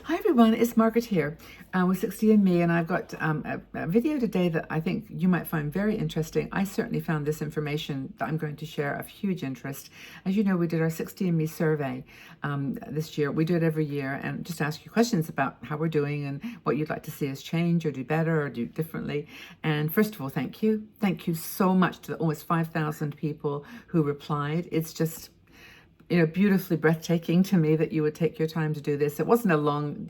Hi everyone, it's Margaret here with 60andMe, and I've got a video today that I think you might find very interesting. I certainly found this information that I'm going to share of huge interest. As you know, we did our 60andMe survey this year. We do it every year and just ask you questions about how we're doing and what you'd like to see us change or do better or do differently. And first of all, thank you. Thank you so much to the almost 5,000 people who replied. It's just beautifully breathtaking to me that you would take your time to do this. It wasn't a long,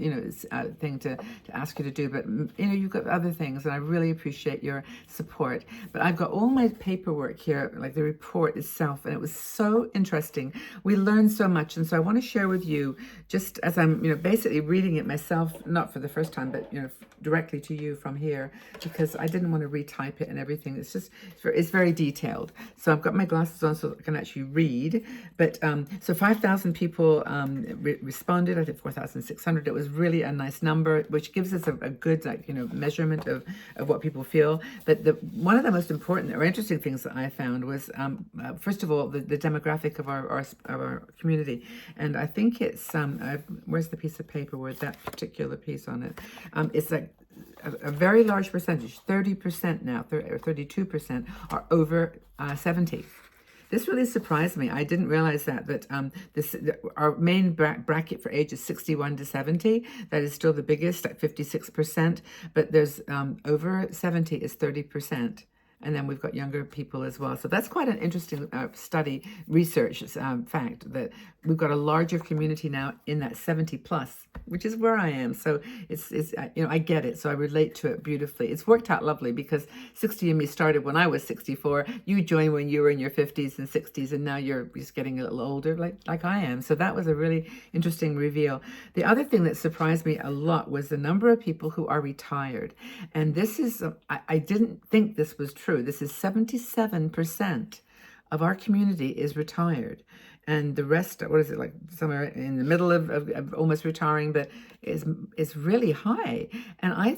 thing to ask you to do, but, you've got other things, and I really appreciate your support. But I've got all my paperwork here, like the report itself, and it was so interesting. We learned so much, and so I want to share with you, just as I'm, basically reading it myself, not for the first time, but, directly to you from here, because I didn't want to retype it and everything. It's very detailed. So I've got my glasses on so I can actually read, but so 5,000 people responded. I think 4,600. It was really a nice number, which gives us a good measurement of what people feel. But one of the most important or interesting things that I found was first of all the demographic of our community, and I think it's where's the piece of paper with that particular piece on it? It's like a very large percentage, 30% now, or 32% are over 70. This really surprised me. I didn't realize that our main bracket for age is 61 to 70. That is still the biggest at 56%, but there's over 70 is 30%. And then we've got younger people as well. So that's quite an interesting research fact, that we've got a larger community now in that 70 plus, which is where I am. So it's I get it. So I relate to it beautifully. It's worked out lovely because 60andMe started when I was 64. You joined when you were in your 50s and 60s, and now you're just getting a little older like I am. So that was a really interesting reveal. The other thing that surprised me a lot was the number of people who are retired. And this is, I didn't think this was true. This is 77% of our community is retired. And the rest, what is it, like somewhere in the middle of almost retiring, but is really high. And I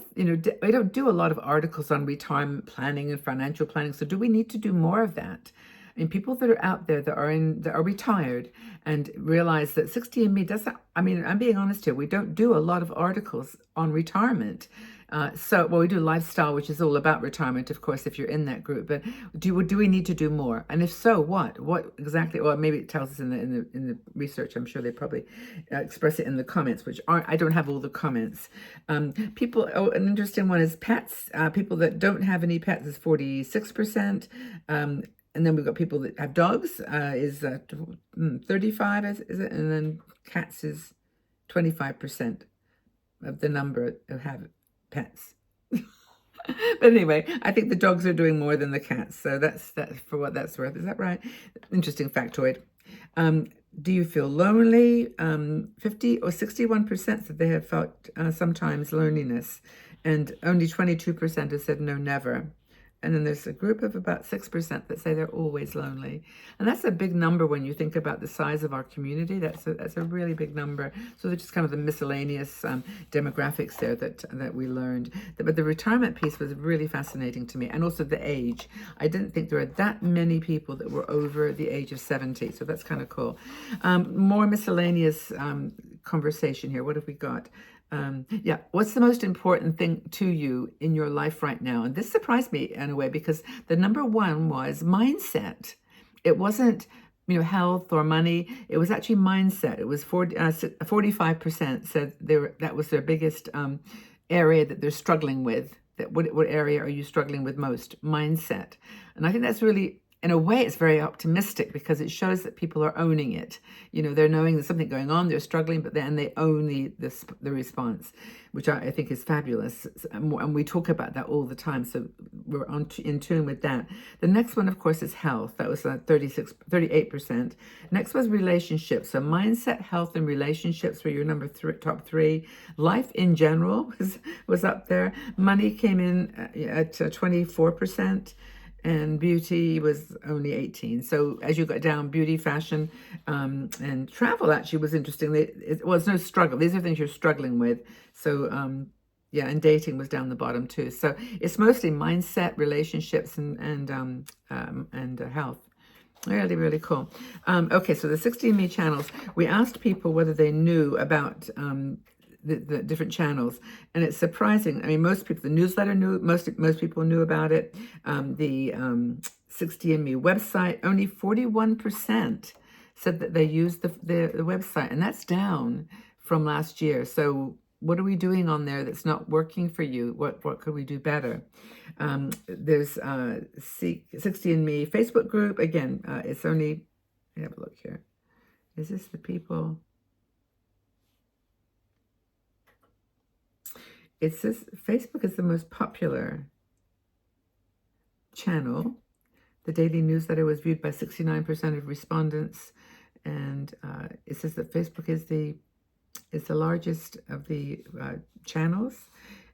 don't do a lot of articles on retirement planning and financial planning. So do we need to do more of that? And people that are out there that are retired and realize that 60andMe doesn't, I'm being honest here, we don't do a lot of articles on retirement. We do lifestyle, which is all about retirement, of course, if you're in that group. But do we need to do more? And if so, what? What exactly? Well, maybe it tells us in the research. I'm sure they probably express it in the comments, which aren't. I don't have all the comments. People. Oh, an interesting one is pets. People that don't have any pets is 46%. And then we've got people that have dogs, is 35, is it? And then cats is 25% of the number who have pets. But anyway, I think the dogs are doing more than the cats. So that's for what that's worth. Is that right? Interesting factoid. Do you feel lonely? 50 or 61% said they have felt sometimes loneliness, and only 22% have said no, never. And then there's a group of about 6% that say they're always lonely. And that's a big number when you think about the size of our community. That's a really big number. So they're just kind of the miscellaneous demographics there that we learned. But the retirement piece was really fascinating to me. And also the age. I didn't think there were that many people that were over the age of 70. So that's kind of cool. More miscellaneous conversation here. What have we got? What's the most important thing to you in your life right now? And this surprised me in a way, because the number one was mindset. It wasn't, health or money. It was actually mindset. It was 45% said that was their biggest area that they're struggling with. What area are you struggling with most? Mindset. And I think that's really, in a way, it's very optimistic, because it shows that people are owning it. They're knowing there's something going on, they're struggling, but then they own the response, which I think is fabulous. And we talk about that all the time, so we're in tune with that. The next one, of course, is health. That was 38%. Next was relationships. So mindset, health, and relationships were your top three. Life in general was up there. Money came in at 24%. And beauty was only 18. So as you got down, beauty, fashion, and travel actually was interesting. It was no struggle. These are things you're struggling with. So and dating was down the bottom too. So it's mostly mindset, relationships, and health. Really, really cool. Okay, so the 60andMe channels, we asked people whether they knew about the different channels, and it's surprising. I mean, most people, the newsletter knew, most people knew about it. The 60andMe website, only 41% said that they used the website, and that's down from last year. So what are we doing on there that's not working for you? What could we do better? There's 60andMe Facebook group. Again, it's only, let me have a look here. Is this the people? It says Facebook is the most popular channel. The daily newsletter was viewed by 69% of respondents, and it says that Facebook is the largest of the channels.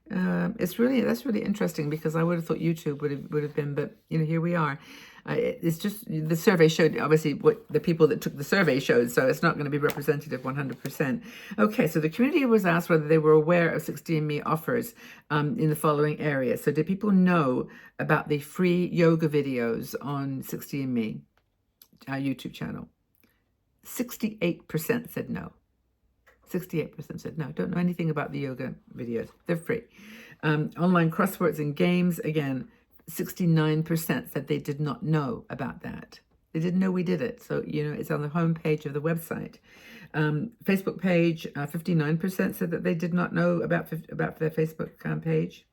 That's really interesting, because I would have thought YouTube would have been, but here we are. It's just the survey showed obviously what the people that took the survey showed, so it's not going to be representative 100%. Okay, so the community was asked whether they were aware of 60andMe offers in the following areas. So did people know about the free yoga videos on 60andMe YouTube channel? 68% said no. 68% said no, don't know anything about the yoga videos. They're free. Online crosswords and games, again, 69% said they did not know about that. They didn't know we did it. So, it's on the home page of the website. Facebook page, 59% said that they did not know about their Facebook page.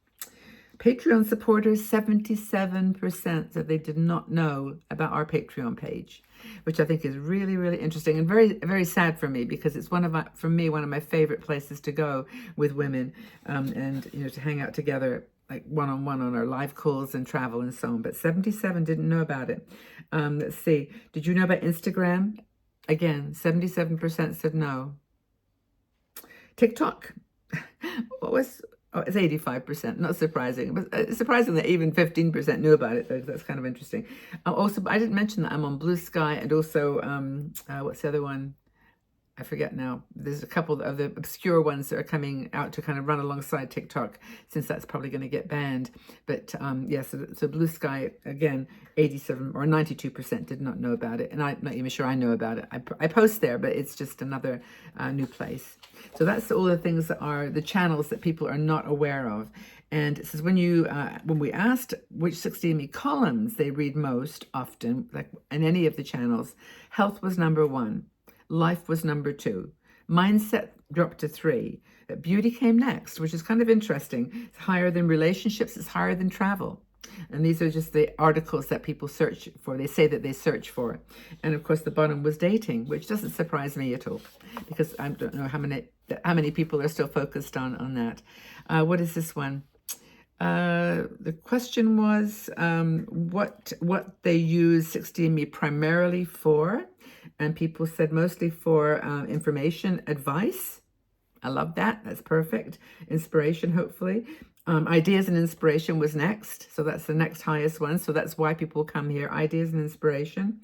Patreon supporters, 77% said they did not know about our Patreon page, which I think is really, really interesting and very, very sad for me, because it's one of my favorite places to go with women, and to hang out together, like one-on-one on our live calls and travel and so on. But 77 didn't know about it. Let's see. Did you know about Instagram? Again, 77% said no. TikTok. It's 85%, not surprising. But it's surprising that even 15% knew about it, though. That's kind of interesting. Also, I didn't mention that I'm on Blue Sky, and also, what's the other one? I forget now. There's a couple of the obscure ones that are coming out to kind of run alongside TikTok, since that's probably going to get banned. But so Blue Sky, again, 87 or 92% did not know about it. And I'm not even sure I know about it. I post there, but it's just another new place. So that's all the things that are the channels that people are not aware of. And it says when we asked which 60andMe columns they read most often, like in any of the channels, health was number 1. Life was number 2. Mindset dropped to 3. Beauty came next, which is kind of interesting. It's higher than relationships. It's higher than travel. And these are just the articles that people search for. They say that they search for. And of course, the bottom was dating, which doesn't surprise me at all, because I don't know how many people are still focused on that. What is this one? The question was what they use 60andMe primarily for, and people said mostly for information, advice. I love that. That's perfect. Inspiration, hopefully. Ideas and inspiration was next, so that's the next highest one. So that's why people come here. Ideas and inspiration.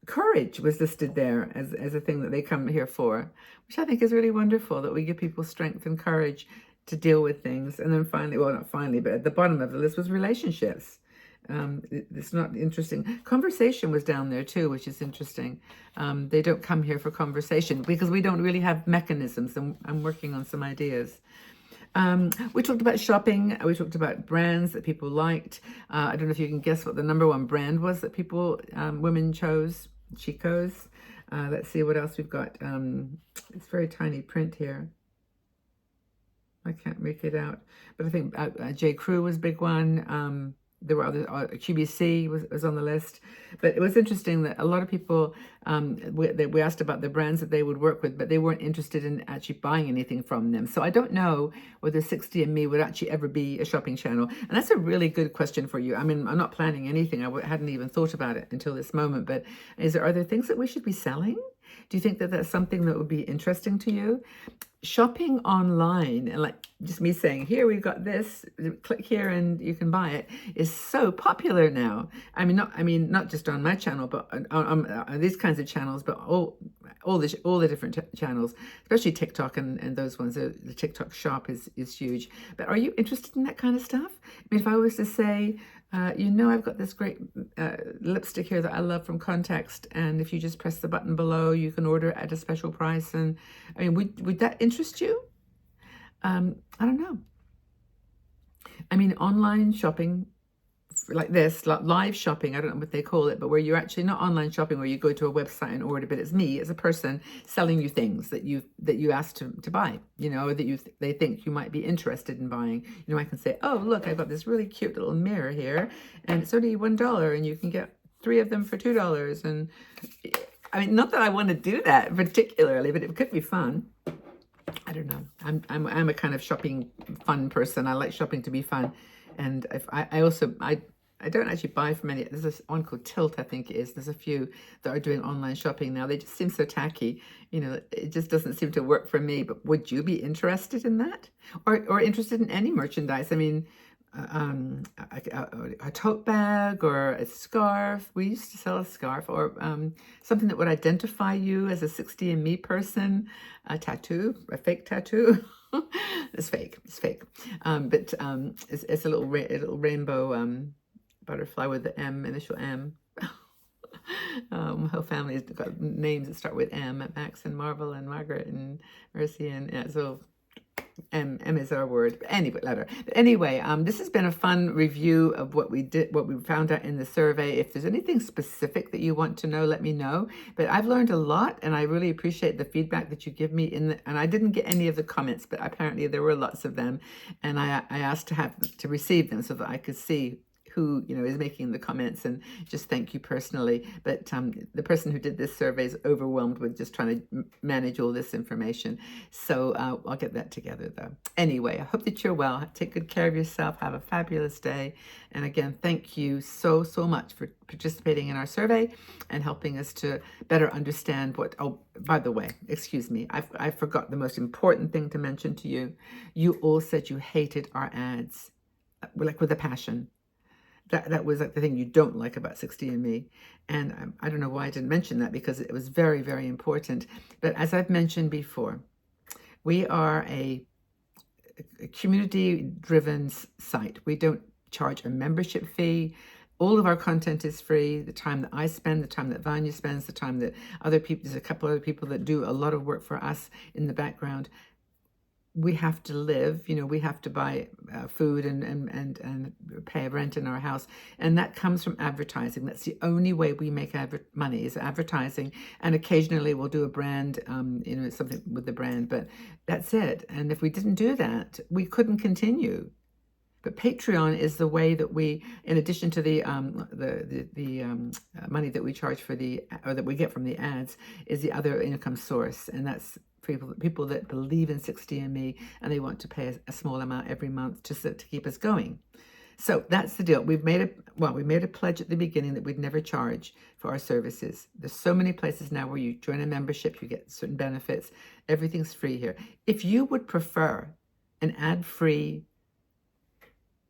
Courage was listed there as a thing that they come here for, which I think is really wonderful, that we give people strength and courage to deal with things. And then finally, well, not finally, but at the bottom of the list was relationships. It's not interesting. Conversation was down there too, which is interesting. They don't come here for conversation because we don't really have mechanisms, and I'm working on some ideas. We talked about shopping. We talked about brands that people liked. I don't know if you can guess what the number 1 brand was that women chose. Chico's. Let's see what else we've got. It's very tiny print here. I can't make it out, but I think J. Crew was a big one. There were other, QVC was on the list. But it was interesting that a lot of people, we asked about the brands that they would work with, but they weren't interested in actually buying anything from them. So I don't know whether 60andMe would actually ever be a shopping channel. And that's a really good question for you. I mean, I'm not planning anything. I hadn't even thought about it until this moment. But are there things that we should be selling? Do you think that that's something that would be interesting to you? Shopping online, and like just me saying, here we've got this, click here and you can buy it, is so popular now. I mean, not just on my channel, but on these kinds of channels, but all the different channels, especially TikTok and those ones. The TikTok shop is huge. But are you interested in that kind of stuff? I mean, if I was to say, You know, I've got this great lipstick here that I love from Context, and if you just press the button below, you can order it at a special price. And I mean, would that interest you? I don't know. I mean, online shopping like this, like live shopping, I don't know what they call it, but where you're actually not online shopping where you go to a website and order, but it's me as a person selling you things that you asked to buy, you know, or that they think you might be interested in buying. You know, I can say, oh, look, I've got this really cute little mirror here, and it's only $1, and you can get 3 of them for $2. And I mean, not that I want to do that particularly, but it could be fun. I don't know. I'm a kind of shopping fun person. I like shopping to be fun. And if I also I don't actually buy from any. There's this one called Tilt, I think it is. There's a few that are doing online shopping now. They just seem so tacky. You know, it just doesn't seem to work for me. But would you be interested in that, or interested in any merchandise? I mean, a tote bag or a scarf. We used to sell a scarf, or something that would identify you as a 60andMe person. A tattoo, a fake tattoo. It's fake. It's fake. But it's a little rainbow butterfly with the M, initial M. My whole family has got names that start with M. Max and Marvel and Margaret and Mercy, and yeah, so M is our word. But anyway, letter. But anyway, this has been a fun review of what we did, what we found out in the survey. If there's anything specific that you want to know, let me know. But I've learned a lot, and I really appreciate the feedback that you give me. And I didn't get any of the comments, but apparently there were lots of them, and I asked to receive them so that I could see who, you know, is making the comments, and just thank you personally. But the person who did this survey is overwhelmed with just trying to manage all this information. So I'll get that together though. Anyway, I hope that you're well. Take good care of yourself. Have a fabulous day. And again, thank you so much for participating in our survey and helping us to better understand what, oh, by the way, excuse me, I forgot the most important thing to mention to you. You all said you hated our ads, like with a passion. That was like the thing you don't like about 60andMe. And I don't know why I didn't mention that, because it was very, very important. But as I've mentioned before, we are a community-driven site. We don't charge a membership fee. All of our content is free. The time that I spend, the time that Vanya spends, the time that other people, there's a couple other people that do a lot of work for us in the background. We have to live, you know, we have to buy food and pay rent in our house. And that comes from advertising. That's the only way we make money, is advertising. And occasionally we'll do a brand, you know, something with the brand, but that's it. And if we didn't do that, we couldn't continue. But Patreon is the way that we, in addition to the money that we charge for or that we get from the ads, is the other income source. And that's people that believe in 60andMe, and they want to pay a small amount every month just to keep us going. So that's the deal. We made a pledge at the beginning that we'd never charge for our services. There's so many places now where you join a membership, you get certain benefits. Everything's free here. If you would prefer an ad-free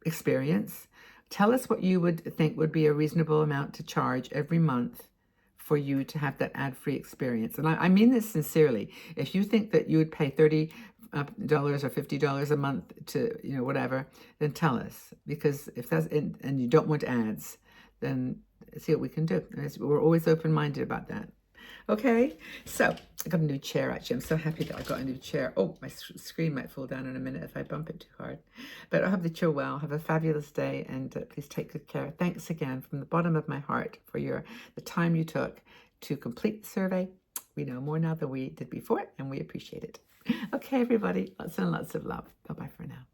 experience, tell us what you would think would be a reasonable amount to charge every month for you to have that ad-free experience. And I mean this sincerely. If you think that you would pay $30 or $50 a month to, you know, whatever, then tell us. Because if that's and you don't want ads, then see what we can do. We're always open-minded about that. Okay, so I got a new chair, actually. I'm so happy that I got a new chair. Oh, my screen might fall down in a minute if I bump it too hard. But I hope that you're well. Have a fabulous day, and please take good care. Thanks again from the bottom of my heart for the time you took to complete the survey. We know more now than we did before, and we appreciate it. Okay, everybody, lots and lots of love. Bye-bye for now.